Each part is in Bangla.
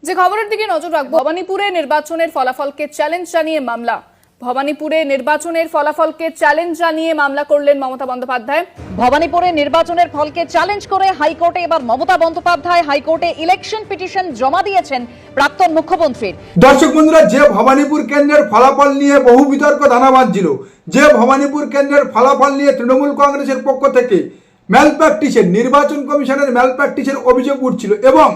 যে খবরের দিকে নজর রাখবো, ভবানীপুরে নির্বাচনের ফলাফলকে চ্যালেঞ্জ জানিয়ে মামলা। ভবানীপুরে নির্বাচনের ফলাফলকে চ্যালেঞ্জ জানিয়ে মামলা করলেন মমতা বন্দ্যোপাধ্যায়। ভবানীপুরে নির্বাচনের ফলকে চ্যালেঞ্জ করে হাইকোর্টে এবার মমতা বন্দ্যোপাধ্যায় হাইকোর্টে ইলেকশন পিটিশন জমা দিয়েছেন প্রাক্তন মুখ্যমন্ত্রীর। দর্শক বন্ধুরা, যে ভবানীপুর কেন্দ্রের ফলাফল নিয়ে বহু বিতর্ক দানা বাঁধছিল, যে ভবানীপুর কেন্দ্রের ফলাফল নিয়ে তৃণমূল কংগ্রেসের পক্ষ থেকে ম্যালপ্র্যাকটিসের, নির্বাচন কমিশনের ম্যালপ্র্যাকটিসের অভিযোগ উঠছিল এবং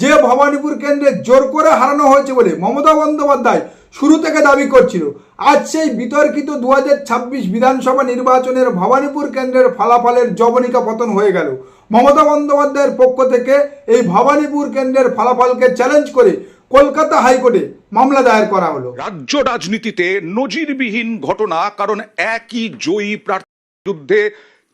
যে ভবানীপুর কেন্দ্রে জোর করে হারানো হয়েছে বলে মমতা বন্দ্যোপাধ্যায় শুরু থেকে দাবি করছিল, আজ সেই বিতর্কিত 2026 বিধানসভা নির্বাচনের ভবানীপুর কেন্দ্রের ফলাফলের জবনিকা পতন হয়ে গেল। মমতা বন্দ্যোপাধ্যায়ের পক্ষ থেকে এই ভবানীপুর কেন্দ্রের ফলাফলকে চ্যালেঞ্জ করে কলকাতা হাইকোর্টে মামলা দায়ের করা হলো। রাজ্য রাজনীতিতে নজিরবিহীন ঘটনা, কারণ একই জয়ী প্রার্থীর বিরুদ্ধে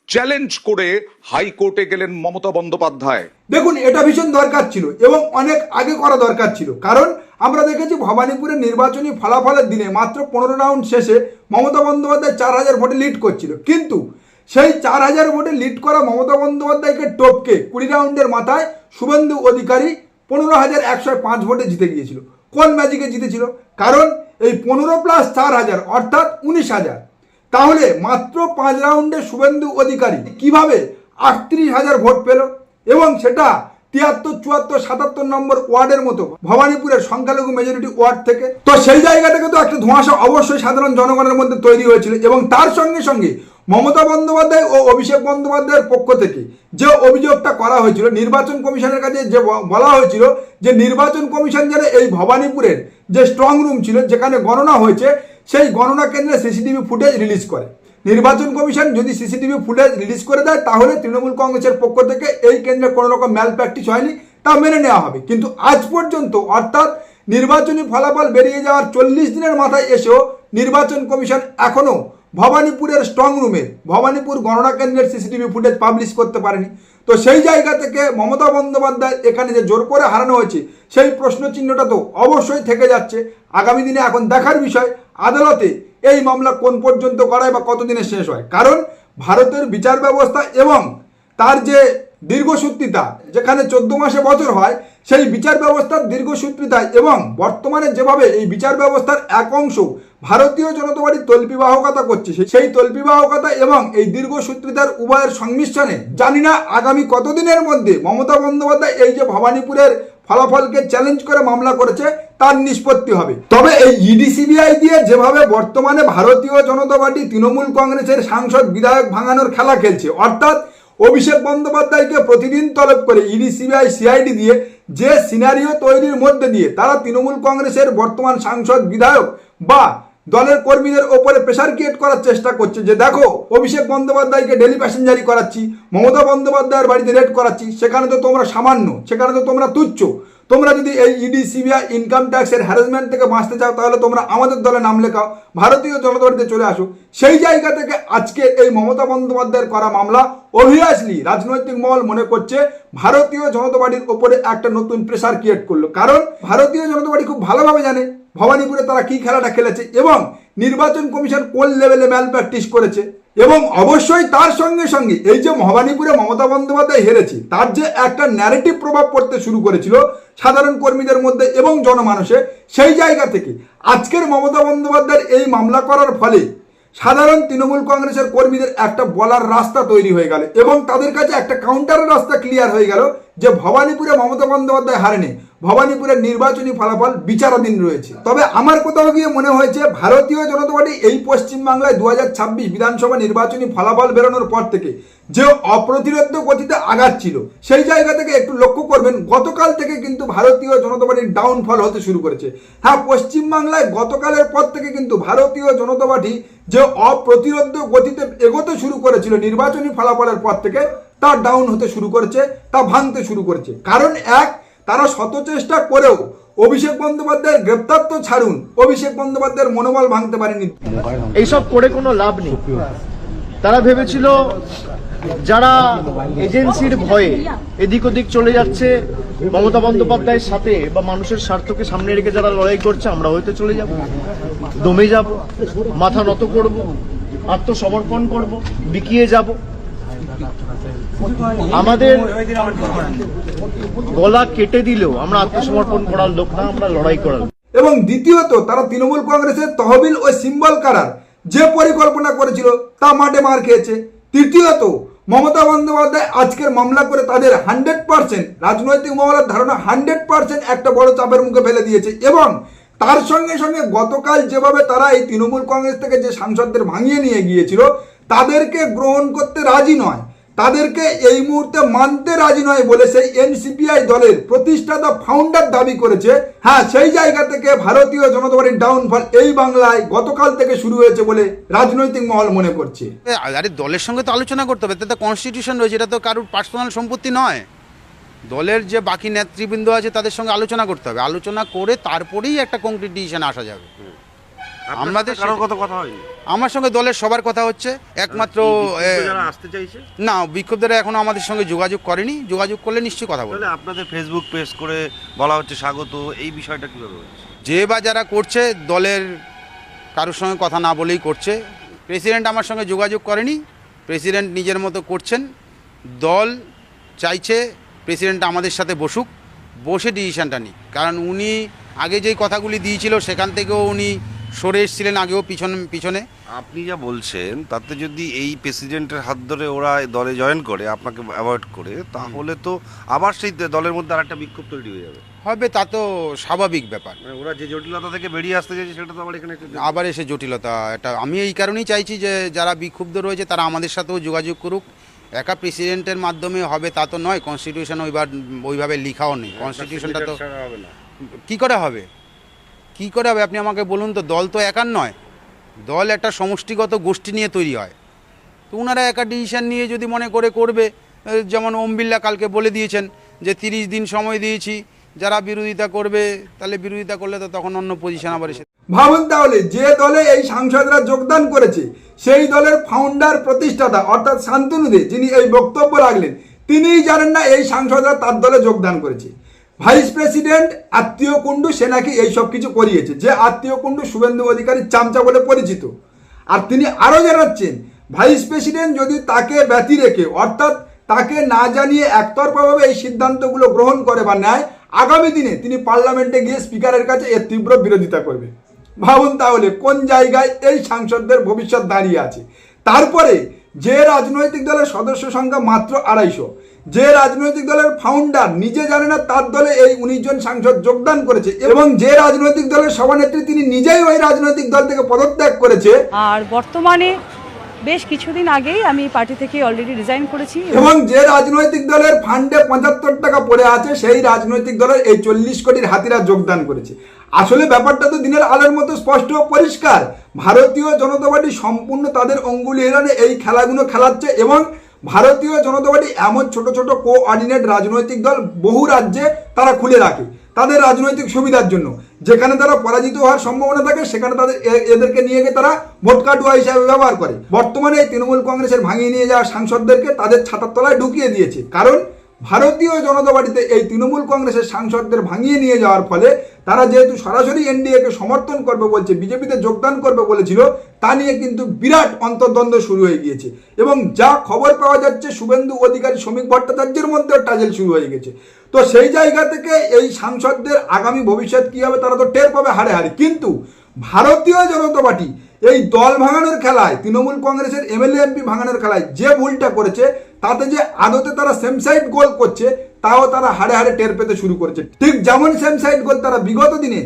চ্যালেঞ্জ করে হাইকোর্টে গেলেন মমতা বন্দ্যোপাধ্যায়। দেখুন, এটা ভীষণ দরকার ছিল এবং অনেক আগে করা দরকার ছিল, কারণ আমরা দেখেছি ভবানীপুরের নির্বাচনী ফলাফলের দিনে মাত্র 15 রাউন্ড শেষে মমতা বন্দ্যোপাধ্যায় 4000 ভোটে লিড করছিল, কিন্তু সেই 4000 ভোটে লিড করা মমতা বন্দ্যোপাধ্যায়কে টপকে 20 রাউন্ডের মাথায় শুভেন্দু অধিকারী 15,105 ভোটে জিতে গিয়েছিল। কোন ম্যাজিকে জিতেছিল? কারণ এই 15 + 4000 অর্থাৎ 19,000। তাহলে মাত্র 5 রাউন্ডে শুভেন্দু অধিকারী কিভাবে 38,000 ভোট পেল এবং সেটা 73, 74, 77 নম্বর ওয়ার্ডের মতো ভবানীপুরের সংখ্যালঘু মেজরিটি ওয়ার্ড থেকে। তো সেই জায়গা থেকে তো একটা ধোঁয়াশা অবশ্যই সাধারণ জনগণের মধ্যে তৈরি হয়েছিল এবং তার সঙ্গে সঙ্গে মমতা বন্দ্যোপাধ্যায় ও অভিষেক বন্দ্যোপাধ্যায়ের পক্ষ থেকে যে অভিযোগটা করা হয়েছিল, নির্বাচন কমিশনের কাছে যে বলা হয়েছিল যে নির্বাচন কমিশন যেন এই ভবানীপুরের যে স্ট্রং রুম ছিল যেখানে গণনা হয়েছে সেই গণনা কেন্দ্রে সিসিটিভি ফুটেজ রিলিজ করে। নির্বাচন কমিশন যদি সিসিটিভি ফুটেজ রিলিজ করে দেয় তাহলে তৃণমূল কংগ্রেসের পক্ষ থেকে এই কেন্দ্রে কোনো রকম ম্যালপ্র্যাকটিস হয়নি তা মেনে নেওয়া হবে। কিন্তু আজ পর্যন্ত অর্থাৎ নির্বাচনী ফলাফল বেরিয়ে যাওয়ার 40 দিনের মাথায় এসেও নির্বাচন কমিশন এখনও ভবানীপুরের স্ট্রং রুমের ভবানীপুর গণনা কেন্দ্রের সিসিটিভি ফুটেজ পাবলিশ করতে পারেনি। তো সেই জায়গা থেকে মমতা বন্দ্যোপাধ্যায় এখানে যে জোর করে হারানো হয়েছে সেই প্রশ্নচিহ্নটা তো অবশ্যই থেকে যাচ্ছে। আগামী দিনে এখন দেখার বিষয় আদালতে এই মামলা কোন পর্যন্ত করায় বা কতদিনে শেষ হয়, কারণ ভারতের বিচার ব্যবস্থা এবং তার যে দীর্ঘসূত্রিতা, যেখানে 14 মাসে বছর হয়, সেই বিচার ব্যবস্থার দীর্ঘসূত্রিতায় এবং বর্তমানে যেভাবে এই বিচার ব্যবস্থার এক অংশ ভারতীয় জনতা পার্টি তল্পিবাহকতা করছে, সেই তল্পিবাহকতা এবং এই দীর্ঘসূত্রিতার উভয়ের সংমিশ্রণে জানি না আগামী কতদিনের মধ্যে মমতা বন্দ্যোপাধ্যায় এই যে ভবানীপুরের ফলাফলকে চ্যালেঞ্জ করে মামলা করেছে তার নিষ্পত্তি হবে। তবে এই ইডি সিবিআই দিয়ে যেভাবে বর্তমানে ভারতীয় জনতা পার্টি তৃণমূল কংগ্রেসের সাংসদ বিধায়ক ভাঙানোর খেলা খেলছে, অর্থাৎ অভিষেক বন্দ্যোপাধ্যায়কে প্রতিদিন তলব করে ইডি সিবিআই সিআইডি দিয়ে যে সিনারিও তৈরির মধ্যে দিয়ে তারা তৃণমূল কংগ্রেসের বর্তমান সাংসদ বিধায়ক বা দলের কর্মীদের ওপরে প্রেশার ক্রিয়েট করার চেষ্টা করছে যে দেখো, অভিষেক বন্দ্যোপাধ্যায়কে ডেলি প্যাসেঞ্জারি করাচ্ছি, মমতা বন্দ্যোপাধ্যায়ের বাড়িতে রেড করাচ্ছি, সেখানে তো তোমরা সামান্য, সেখানে তো তোমরা তুচ্ছ। তোমরা যদি এই ইডি সিবিআই ইনকাম ট্যাক্সের হ্যারাসমেন্ট থেকে বাঁচতে চাও তাহলে তোমরা আমাদের দলে নাম লেখাও, ভারতীয় জনতা পার্টিতে চলে আসো। সেই জায়গা থেকে আজকে এই মমতা বন্দ্যোপাধ্যায়ের করা মামলা অবভিয়াসলি রাজনৈতিক মহল মনে করছে ভারতীয় জনতা পার্টির ওপরে একটা নতুন প্রেশার ক্রিয়েট করলো, কারণ ভারতীয় জনতা পার্টি খুব ভালোভাবে জানে ভবানীপুরে তারা কি খেলাটা খেলেছে এবং নির্বাচন কমিশন কোন লেভেলে ম্যালপ্র্যাকটিস করেছে। এবং অবশ্যই তার সঙ্গে সঙ্গে এই যে ভবানীপুরে মমতা বন্দ্যোপাধ্যায় হেরেছে তার যে একটা ন্যারেটিভ প্রভাব পড়তে শুরু করেছিল সাধারণ কর্মীদের মধ্যে এবং জনমানুষে, সেই জায়গা থেকে আজকের মমতা বন্দ্যোপাধ্যায়ের এই মামলা করার ফলে সাধারণ তৃণমূল কংগ্রেসের কর্মীদের একটা বলার রাস্তা তৈরি হয়ে গেল এবং তাদের কাছে একটা কাউন্টারের রাস্তা ক্লিয়ার হয়ে গেল যে ভবানীপুরে মমতা বন্দ্যোপাধ্যায় হারেনি, ভবানীপুরের নির্বাচনী ফলাফল বিচারাধীন রয়েছে। তবে আমার কোথাও গিয়ে মনে হয়েছে ভারতীয় জনতা পার্টি এই পশ্চিমবাংলায় 2026 বিধানসভা নির্বাচনী ফলাফল বেরোনোর পর থেকে যে অপ্রতিরোধ্য গতিতে আগাচ্ছিল, সেই জায়গা থেকে একটু লক্ষ্য করবেন গতকাল থেকে কিন্তু ভারতীয় জনতা পার্টির ডাউনফল হতে শুরু করেছে। হ্যাঁ, পশ্চিমবাংলায় গতকালের পর থেকে কিন্তু ভারতীয় জনতা পার্টি যে অপ্রতিরোধ্য গতিতে এগোতে শুরু করেছিল নির্বাচনী ফলাফলের পর থেকে তা ডাউন হতে শুরু করেছে, তা ভাঙতে শুরু করেছে। কারণ এক, তারা শত চেষ্টা করেও অভিষেক বন্দ্যোপাধ্যায়ের গ্রেপ্তার তো ছাড়ুন, অভিষেক বন্দ্যোপাধ্যায়ের মনোবল ভাঙতে পারেনি। এইসব করে কোনো লাভ নেই। তারা ভেবেছিল যারা এজেন্সির ভয়ে এদিক ওদিক চলে যাচ্ছে মমতা বন্দ্যোপাধ্যায়ের সাথে বা মানুষের স্বার্থকে সামনে রেখে যারা লড়াই করছে, আমরা হয়তো চলে যাব, দমে যাব, মাথা নত করব, আত্মসমর্পণ করব, বিকিয়ে যাব। আমাদের গলা কেটে দিলেও আমরা আত্মসমর্পণ করার লোক না, আমরা লড়াই করার লোক। এবং দ্বিতীয়ত তারা তৃণমূল কংগ্রেসের তহবিল ও সিম্বল কারার যে পরিকল্পনা করেছিল তা মাঠে মার খেয়েছে। তৃতীয়ত মমতা বন্দ্যোপাধ্যায় আজকের মামলা করে তাদের 100% রাজনৈতিক মামলার ধারণা 100% একটা বড় চাপের মুখে ফেলে দিয়েছে। এবং তার সঙ্গে সঙ্গে গতকাল যেভাবে তারা এই তৃণমূল কংগ্রেস থেকে যে সাংসদদের ভাঙিয়ে নিয়ে গিয়েছিল তাদেরকে গ্রহণ করতে রাজি নয়, তাদেরকে এই মুহূর্তে মানতে রাজি নয় বলে সেই এনসিপিআই দলের প্রতিষ্ঠাতা ফাউন্ডার দাবি করেছে। হ্যাঁ, সেই জায়গা থেকে ভারতীয় জনতা পার্টির ডাউনফল এই বাংলায় গতকাল থেকে শুরু হয়েছে বলে রাজনৈতিক মহল মনে করছে। আরে দলের সঙ্গে তো আলোচনা করতে হবে, তাতে কনস্টিটিউশন রয়েছে, এটা তো কারোর পার্সোনাল সম্পত্তি নয়। দলের যে বাকি নেতৃবৃন্দ আছে তাদের সঙ্গে আলোচনা করতে হবে, আলোচনা করে তারপরেই একটা কংক্রিট ডিসিশন আসা যাবে। আমাদের কারোর কথা হয়নি? আমার সঙ্গে দলের সবার কথা হচ্ছে, একমাত্র যারা আসতে চাইছে না, বিক্ষোভীরা এখনো আমাদের সঙ্গে যোগাযোগ করেনি, যোগাযোগ করলে নিশ্চয়ই কথা বলবো। তাহলে আপনাদের ফেসবুক পেজ করে বলা হচ্ছে স্বাগত, এই বিষয়টা কিভাবে হচ্ছে? যে বা যারা করছে দলের কারোর সঙ্গে কথা না বলেই করছে। প্রেসিডেন্ট আমার সঙ্গে যোগাযোগ করেনি, প্রেসিডেন্ট নিজের মতো করছেন। দল চাইছে প্রেসিডেন্ট আমাদের সাথে বসুক, বসে ডিসিশনটা নিক, কারণ উনি আগে যেই কথাগুলি দিয়েছিল সেখান থেকেও উনি সরে এসেছিলেন আগেও পিছনে। আপনি যা বলছেন তাতে যদি এই প্রেসিডেন্টের হাত ধরে ওরা দলে জয়েন করে, আপনাকে অ্যাভয়েড করে, তাহলে তো আবার সেই দলের মধ্যে আর একটা বিক্ষোভ তৈরি হয়ে যাবে। হবে, তা তো স্বাভাবিক ব্যাপার। মানে ওরা যে জটিলতা থেকে বেরিয়ে আসতে চাইছে সেটা তো আবার এখানে আবার এসে জটিলতা, এটা আমি এই কারণেই চাইছি যে যারা বিক্ষুব্ধ রয়েছে তারা আমাদের সাথেও যোগাযোগ করুক। একা প্রেসিডেন্টের মাধ্যমে হবে তা তো নয়, কনস্টিটিউশন ওইভাবে লিখাও নেই। কনস্টিটিউশনটা তো হবে না। কী করে হবে, কী করে হবে আপনি আমাকে বলুন তো? দল তো একার নয়, দল একটা সমষ্টিগত গোষ্ঠী নিয়ে তৈরি হয়। তো ওনারা একা ডিসিশন নিয়ে যদি মনে করে করবে, যেমন ওম বিড়লা কালকে বলে দিয়েছেন যে 30 দিন সময় দিয়েছি, যারা বিরোধিতা করবে তাহলে বিরোধিতা করলে তো তখন অন্য পজিশন আবার এসে। ভাবুন তাহলে, যে দলে এই সাংসদরা যোগদান করেছে সেই দলের ফাউন্ডার প্রতিষ্ঠাতা অর্থাৎ শান্তনু দে, যিনি এই বক্তব্য রাখলেন, তিনিই জানেন না এই সাংসদরা তার দলে যোগদান করেছে। ভাইস প্রেসিডেন্ট আত্মীয় কুণ্ডু সে নাকি এই সব কিছু করিয়েছে, যে আত্মীয় কুণ্ডু শুভেন্দু অধিকারী চামচা বলে পরিচিত। আর তিনি আরও জানাচ্ছেন ভাইস প্রেসিডেন্ট যদি তাকে ব্যতি রেখে অর্থাৎ তাকে না জানিয়ে একতরফাভাবে এই সিদ্ধান্তগুলো গ্রহণ করে বা নেয়, আগামী দিনে তিনি পার্লামেন্টে গিয়ে স্পিকারের কাছে এর তীব্র বিরোধিতা করবে। ভাবুন তাহলে কোন জায়গায় এই সাংসদদের ভবিষ্যৎ দাঁড়িয়ে আছে। তারপরে যে রাজনৈতিক দলের সদস্য সংখ্যা মাত্র 250, যে রাজনৈতিক দলের ফাউন্ডার নিজে জানে না তার দলে এই 19 জন সাংসদ যোগদান করেছে, এবং যে রাজনৈতিক দলের সভানেত্রী তিনি নিজেই ওই রাজনৈতিক দল থেকে পদত্যাগ করেছে, আর বর্তমানে বেশ কিছুদিন আগেই আমি পার্টি থেকে অলরেডি রিজাইন করেছি। এবং যে রাজনৈতিক দলের ফান্ডে 75 টাকা পড়ে আছে সেই রাজনৈতিক দলের এই 40 কোটির হাতিরা যোগদান করেছে। আসলে ব্যাপারটা তো দিনের আলোর মতো স্পষ্ট ও পরিষ্কার। ভারতীয় জনতা পার্টি সম্পূর্ণ তাদের অঙ্গুলি হেলানে এই খেলাগুলো খেলাচ্ছে, এবং ভারতীয় জনতা পার্টি এমন ছোট ছোট কোঅর্ডিনেট রাজনৈতিক দল বহু রাজ্যে তারা খুলে রাখে তাদের রাজনৈতিক সুবিধার জন্য। যেখানে তারা পরাজিত হওয়ার সম্ভাবনা থাকে সেখানে এদেরকে নিয়ে গিয়ে তারা ভোট কাটুয়া হিসাবে ব্যবহার করে। বর্তমানে এই তৃণমূল কংগ্রেসের ভাঙিয়ে নিয়ে যাওয়া সাংসদদেরকে তাদের ছাতার তলায় ঢুকিয়ে দিয়েছে, কারণ ভারতীয় জনতা পার্টিতে এই তৃণমূল কংগ্রেসের সাংসদদের ভাঙিয়ে নিয়ে যাওয়ার ফলে তারা যেহেতু সরাসরি এনডিএকে সমর্থন করবে বলছে, বিজেপিতে যোগদান করবে বলেছিল, তা নিয়ে কিন্তু বিরাট অন্তর্দ্বন্দ্ব শুরু হয়ে গিয়েছে। এবং যা খবর পাওয়া যাচ্ছে শুভেন্দু অধিকারী শ্রমিক ভট্টাচার্যের মধ্যে টাজেল শুরু হয়ে গেছে। তো সেই জায়গা থেকে এই সাংসদদের আগামী ভবিষ্যৎ কী হবে তারা তো টের পাবে হারে হারে। কিন্তু ভারতীয় জনতা পার্টি এই দল ভাঙানোর খেলায়, তৃণমূল কংগ্রেসের এমএলএ এমপি ভাঙানোর খেলায় যে ভুলটা করেছে, তাতে যে আদতে তারা সেম সাইড গোল করছে তাও তারা হারে হারে টের পেতে শুরু করেছে। ঠিক যেমন সেম সাইড গোল তারা বিগত দিনে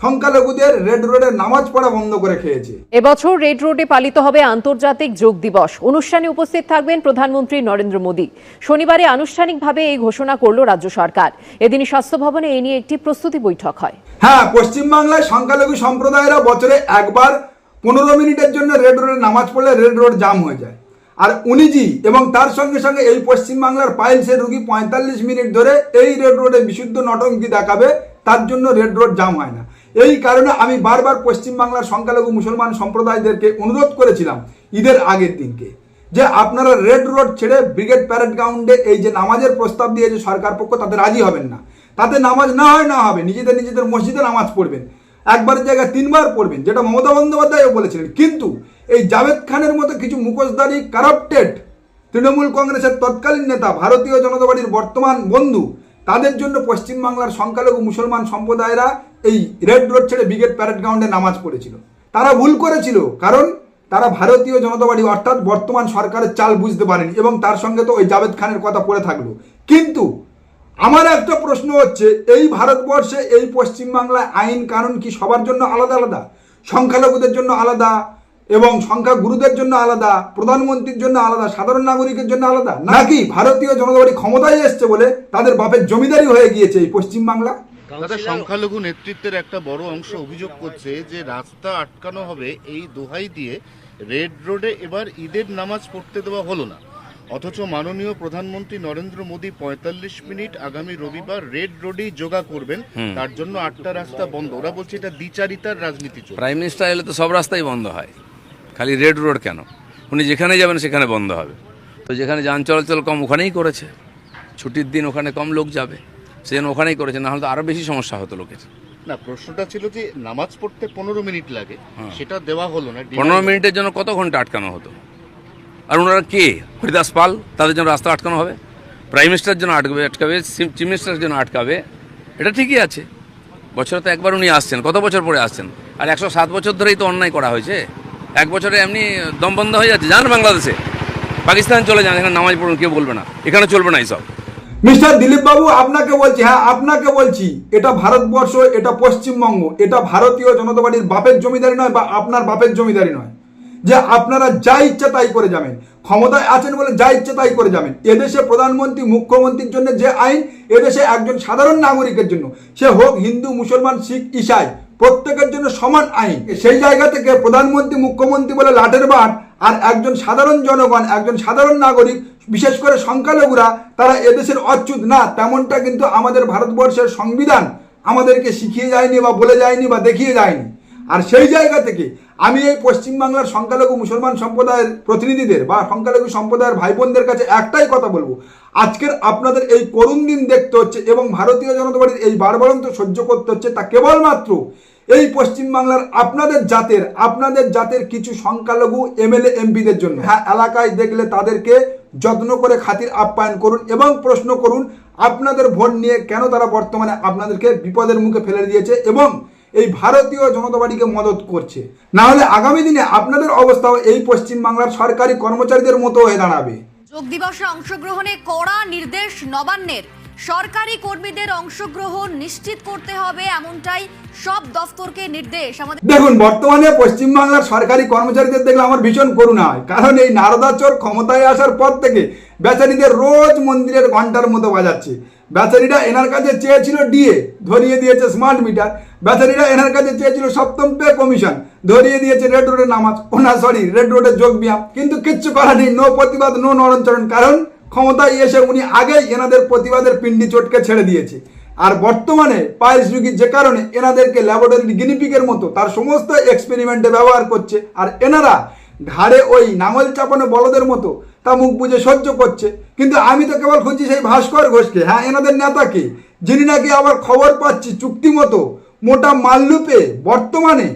সংখ্যালঘুদের রেড রোডে নামাজ পড়া বন্ধ করে খেয়েছে। এবছর রেড রোডে পালিত হবে আন্তর্জাতিক যোগ দিবস। অনুষ্ঠানে উপস্থিত থাকবেন প্রধানমন্ত্রী নরেন্দ্র মোদী। শনিবারে আনুষ্ঠানিকভাবে এই ঘোষণা করল রাজ্য সরকার। এদিনই স্বাস্থ্য ভবনে এই নিয়ে একটি প্রস্তুতি বৈঠক হয়। হ্যাঁ, পশ্চিমবাংলায় সংখ্যালঘু সম্প্রদায়েরা বছরে একবার 15 মিনিটের জন্য রেড রোডে নামাজ পড়লে রেড রোড জাম হয়ে যায়। আর উনিজি এবং তার সঙ্গে সঙ্গে এই পশ্চিমবাংলার পাইলসের রুগী 45 মিনিট ধরে এই রেড রোডে বিশুদ্ধ নটঙ্কি দেখাবে, তার জন্য রেড রোড জাম হয় না। এই কারণে আমি বারবার পশ্চিমবাংলার সংখ্যালঘু মুসলমান সম্প্রদায়দেরকে অনুরোধ করেছিলাম ঈদের আগের দিনকে, যে আপনারা রেড রোড ছেড়ে ব্রিগেড প্যারেড গ্রাউন্ডে এই যে নামাজের প্রস্তাব দিয়েছে সরকার পক্ষ, তাতে রাজি হবেন না। তাতে নামাজ না হয় না হবে, নিজেদের মসজিদে নামাজ পড়বেন, একবারের জায়গায় 3 বার পড়বেন, যেটা মমতা বন্দ্যোপাধ্যায়ও বলেছিলেন। কিন্তু এই জাভেদ খানের মতো কিছু মুখোশধারী কারাপ্টেড তৃণমূল কংগ্রেসের তৎকালীন নেতা ভারতীয় জনতা পার্টির বর্তমান বন্ধু, তাদের জন্য পশ্চিমবাংলার সংখ্যালঘু মুসলমান সম্প্রদায়েরা এই রেড রোড ছেড়ে ব্রিগেড প্যারেড গ্রাউন্ডে নামাজ পড়েছিল। তারা ভুল করেছিল, কারণ তারা ভারতীয় জনতা পার্টি অর্থাৎ বর্তমান সরকারের চাল বুঝতে পারেনি এবং তার সঙ্গে তো ওই জাভেদ খানের কথা পড়ে থাকলো। কিন্তু আমার একটা প্রশ্ন হচ্ছে, এই ভারতবর্ষে এই পশ্চিমবাংলায় আইন কানুন কি সবার জন্য আলাদা আলাদা? সংখ্যালঘুদের জন্য আলাদা এবং সংখ্যাগুরুদের জন্য আলাদা, প্রধানমন্ত্রীর জন্য আলাদা, সাধারণ নাগরিকের জন্য আলাদা, নাকি ভারতীয় জনতা পার্টি ক্ষমতায় এসছে বলে তাদের বাপের জমিদারি হয়ে গিয়েছে এই পশ্চিমবাংলা? দাদা, সংখ্যালঘু নেতৃত্বের একটা বড় অংশ অভিযোগ করছে যে রাস্তা আটকানো হবে এই দোহাই দিয়ে রেড রোডে এবার ঈদের নামাজ পড়তে দেওয়া হলো না, অথচ মাননীয় প্রধানমন্ত্রী নরেন্দ্র মোদী ৪৫ মিনিট আগামী রবিবার রেড রোডেই যোগা করবেন, তার জন্য ৮টা রাস্তা বন্ধ। ওরা বলছে এটা দ্বিচারিতার রাজনীতি চলছে। প্রাইম মিনিস্টার এলে তো সব রাস্তাই বন্ধ হয়, খালি রেড রোড কেন? উনি যেখানে যাবেন সেখানে বন্ধ হবে। তো যেখানে যান চলাচল কম ওখানেই করেছে, ছুটির দিন ওখানে কম লোক যাবে, সেজন্য ওখানেই করেছে, না হলে তো আরও বেশি সমস্যা হতো লোকের। না, প্রশ্নটা ছিল যে নামাজ পড়তে 15 মিনিট লাগে, সেটা দেওয়া হলো না। 15 মিনিটের জন্য কত ঘন্টা আটকানো হতো? আর ওনারা কে? হরিদাস পাল, তাদের জন্য রাস্তা আটকানো হবে? প্রাইম মিনিস্টারের জন্য আটকাবে, চিফ মিনিস্টারের জন্য আটকাবে? এটা ঠিকই আছে, বছরে তো একবার উনি আসছেন, কত বছর পরে আসছেন? আর 107 বছর ধরেই তো অন্যায় করা হয়েছে, এক বছরে এমনি দম বন্ধ হয়ে যাচ্ছে। যান বাংলাদেশে, পাকিস্তান চলে যান, এখানে নামাজ পড়ুন, কেউ বলবে না, এখানে চলবে না এইসব। মিস্টার দিলীপ বাবু, আপনাকে বলছি, হ্যাঁ আপনাকে বলছি, এটা ভারতবর্ষ, এটা পশ্চিমবঙ্গ, এটা ভারতীয় জনতা পার্টির বাপের জমিদারি নয় বা আপনার বাপের জমিদারি নয় যে আপনারা যা ইচ্ছা তাই করে যাবেন, ক্ষমতায় আছেন বলে যা ইচ্ছা তাই করে যাবেন। এদেশে প্রধানমন্ত্রী মুখ্যমন্ত্রীর জন্য যে আইন, এদেশে একজন সাধারণ নাগরিকের জন্য, সে হোক হিন্দু, মুসলমান, শিখ, ঈসাই, প্রত্যেকের জন্য সমান আইন। সেই জায়গা থেকে প্রধানমন্ত্রী মুখ্যমন্ত্রী বলে লাঠের বাট, আর একজন সাধারণ জনগণ, একজন সাধারণ নাগরিক, বিশেষ করে সংখ্যালঘুরা, তারা এদেশের অচ্যুত না, তেমনটা কিন্তু আমাদের ভারতবর্ষের সংবিধান আমাদেরকে শিখিয়ে যায়নি বা বলে যায়নি বা দেখিয়ে যায়নি। আর সেই জায়গা থেকে আমি এই পশ্চিমবাংলার সংখ্যালঘু মুসলমান সম্প্রদায়ের প্রতিনিধিদের বা সংখ্যালঘু সম্প্রদায়ের ভাই বোনদের কাছে একটাই কথা বলবো, আজকের আপনাদের এই করুণ দিন দেখতে হচ্ছে এবং ভারতীয় জনতা পার্টির এই বাড়বাড়ন্ত সহ্য করতে হচ্ছে, তা কেবলমাত্র এই পশ্চিমবাংলার আপনাদের জাতের কিছু সংখ্যালঘু এমএলএ এমপিদের জন্য। হ্যাঁ, এলাকায় দেখলে তাদেরকে যত্ন করে খাতির আপ্যায়ন করুন এবং প্রশ্ন করুন আপনাদের ভোট নিয়ে কেন তারা বর্তমানে আপনাদেরকে বিপদের মুখে ফেলে দিয়েছে এবং এই ভারতীয় জনতা পার্টিকে মদত করছে। না হলে আগামী দিনে আপনাদের অবস্থাও এই পশ্চিমবাংলার সরকারি কর্মচারীদের মতো হয়ে দাঁড়াবে। যোগ দিবসে অংশগ্রহণে কড়া নির্দেশ নবান্নের, সরকারি কর্মীদের অংশগ্রহণ নিশ্চিত করতে হবে, এমনটাই সব দফতরকে নির্দেশ। দেখুন, বর্তমানে পশ্চিমবাংলার সরকারি কর্মচারীদের দেখলে আমার ভীষণ করুণা হয়, কারণ এই নারদাচোর ক্ষমতায় আসার পর থেকে বেচারিদের রোজ মন্দিরের ঘন্টার মতো বাজাচ্ছে। বেচারিরা এনার কাছে চেয়েছিল ডিএ, ধরিয়ে দিয়েছে স্মার্ট মিটার। বেচারিরা এনার কাছে চেয়েছিল 7ম পে কমিশন, ধরিয়ে দিয়েছে রেড রোডের নামাজ, রেড রোডের যোগ ব্যায়াম। কিন্তু কিচ্ছু করা নেই, নো প্রতিবাদ নো নরণচরণ, কারণ ক্ষমতায় এসে উনি আগেই এনাদের প্রতিবাদের পিন্ডি চটকে ছেড়ে দিয়েছে। আর বর্তমানে পায়েস রুগী যে কারণে এনাদেরকে ল্যাবরেটরি গিনিপিগের মতো তার সমস্ত এক্সপেরিমেন্টে ব্যবহার করছে, আর এনারা ঘাড়ে ওই নাঙল চাপানো বলদের মতো তা মুখ বুঝে সহ্য করছে। কিন্তু আমি তো কেবল খুঁজছি সেই ভাস্কর ঘোষকে, হ্যাঁ এনাদের নেতাকে, যিনি নাকি আবার খবর পাচ্ছি চুক্তি মতো মোটা মাল্লুপে বর্তমানে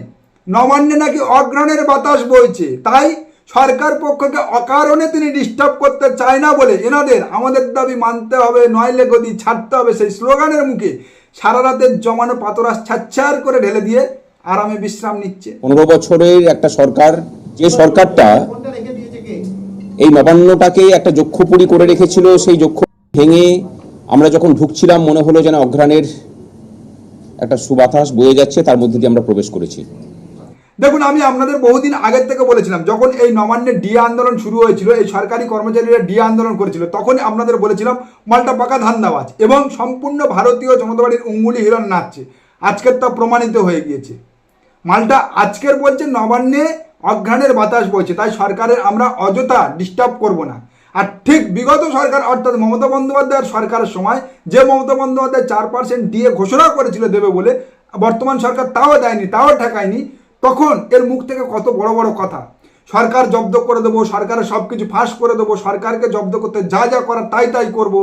নবান্নে নাকি অগ্রহণের বাতাস বইছে। তাই সরকার পক্ষকে অকারণে তিনি ডিস্টার্ব করতে চায় না বলে এনাদের আমাদের দাবি মানতে হবে, নইলে গদি ছাড়তে হবে, সেই স্লোগানের মুখে সারা রাতের জমানো পাতরাস ছাচ্ছার করে ঢেলে দিয়ে আরামে বিশ্রাম নিচ্ছে। 15 বছরের একটা সরকার, যে সরকারটা এই নবান্নটাকে একটা যক্ষপুরী করে রেখেছিল, সেই যক্ষ ভেঙে আমরা যখন ঢুকছিলাম মনে হলো যেন অঘ্রাণের একটা সুবাতাস বয়ে যাচ্ছে, তার মধ্যে দিয়ে আমরা প্রবেশ করেছি। দেখুন, আমি আপনাদের বহুদিন আগের থেকে বলেছিলাম, যখন এই নবান্নের ডিএ আন্দোলন শুরু হয়েছিল, এই সরকারি কর্মচারীরা ডিএ আন্দোলন করেছিল, তখনই আপনাদের বলেছিলাম মালটা পাকা ধান্দাবাজ এবং সম্পূর্ণ ভারতীয় জনতা পার্টির অঙ্গুলি হিরণ নাচছে। আজকের তা প্রমাণিত হয়ে গিয়েছে। মালটা আজকের বলছে নবান্নে অঘ্রাণের বাতাস বইছে, তাই সরকারের আমরা অযথা ডিস্টার্ব করব না। আর ঠিক বিগত সরকার অর্থাৎ মমতা বন্দ্যোপাধ্যায়ের সরকারের সময় যে মমতা বন্দ্যোপাধ্যায় 4% ডিএ ঘোষণা করেছিল দেবে বলে, বর্তমান সরকার তাও দেয়নি, তাও ঠেকায়নি, তখন এর মুখ থেকে কত বড় বড় কথা, সরকার জব্দ করে দেবো, সরকারের সব কিছু ফাঁস করে দেবো, সরকারকে জব্দ করতে যা যা করার তাই তাই করবো।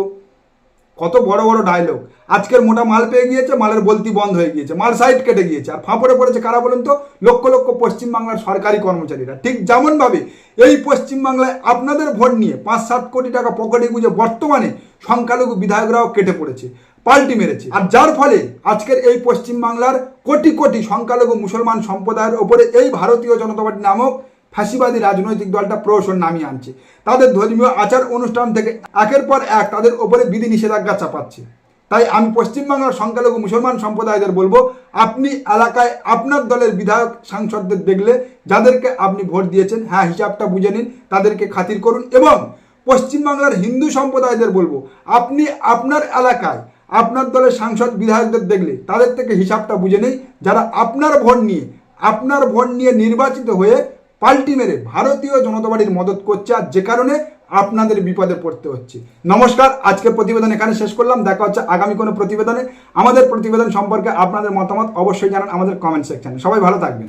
কত বড় বড় ডায়লগ। আজকের মোটা মাল পেয়ে গিয়েছে, মালের বলতি বন্ধ হয়ে গিয়েছে, মাল সাইড কেটে গিয়েছে, আর ফাঁপড়ে পড়েছে কারা বলুন তো? লক্ষ লক্ষ পশ্চিমবাংলার সরকারি কর্মচারীরা। ঠিক যেমনভাবে এই পশ্চিমবাংলায় আপনাদের ভোট নিয়ে 5-7 কোটি টাকা পকেটে গুঁজে বর্তমানে সংখ্যালঘু বিধায়করাও কেটে পড়েছে, পাল্টি মেরেছে, আর যার ফলে আজকের এই পশ্চিমবাংলার কোটি কোটি সংখ্যালঘু মুসলমান সম্প্রদায়ের ওপরে এই ভারতীয় জনতা পার্টি নামক ফ্যাসিবাদী রাজনৈতিক দলটা প্রহসন নামিয়ে আনছে। তাদের ধর্মীয় আচার অনুষ্ঠান থেকে একের পর এক তাদের ওপরে বিধি নিষেধাজ্ঞা চাপাচ্ছে। তাই আমি পশ্চিমবাংলার সংখ্যালঘু মুসলমান সম্প্রদায়দের বলবো, আপনি এলাকায় আপনার দলের বিধায়ক সাংসদদের দেখলে যাদেরকে আপনি ভোট দিয়েছেন, হ্যাঁ হিসাবটা বুঝে নিন, তাদেরকে খাতির করুন। এবং পশ্চিমবাংলার হিন্দু সম্প্রদায়দের বলবো, আপনি আপনার এলাকায় আপনার দলের সাংসদ বিধায়কদের দেখলে তাদের থেকে হিসাবটা বুঝে নেই, যারা আপনার ভোট নিয়ে নির্বাচিত হয়ে পাল্টি মেরে ভারতীয় জনতা পার্টির মদত করছে, আর যে কারণে আপনাদের বিপদে পড়তে হচ্ছে। নমস্কার, আজকের প্রতিবেদন এখানে শেষ করলাম। দেখা হচ্ছে আগামী কোনো প্রতিবেদনে। আমাদের প্রতিবেদন সম্পর্কে আপনাদের মতামত অবশ্যই জানান আমাদের কমেন্ট সেকশনে। সবাই ভালো থাকবেন।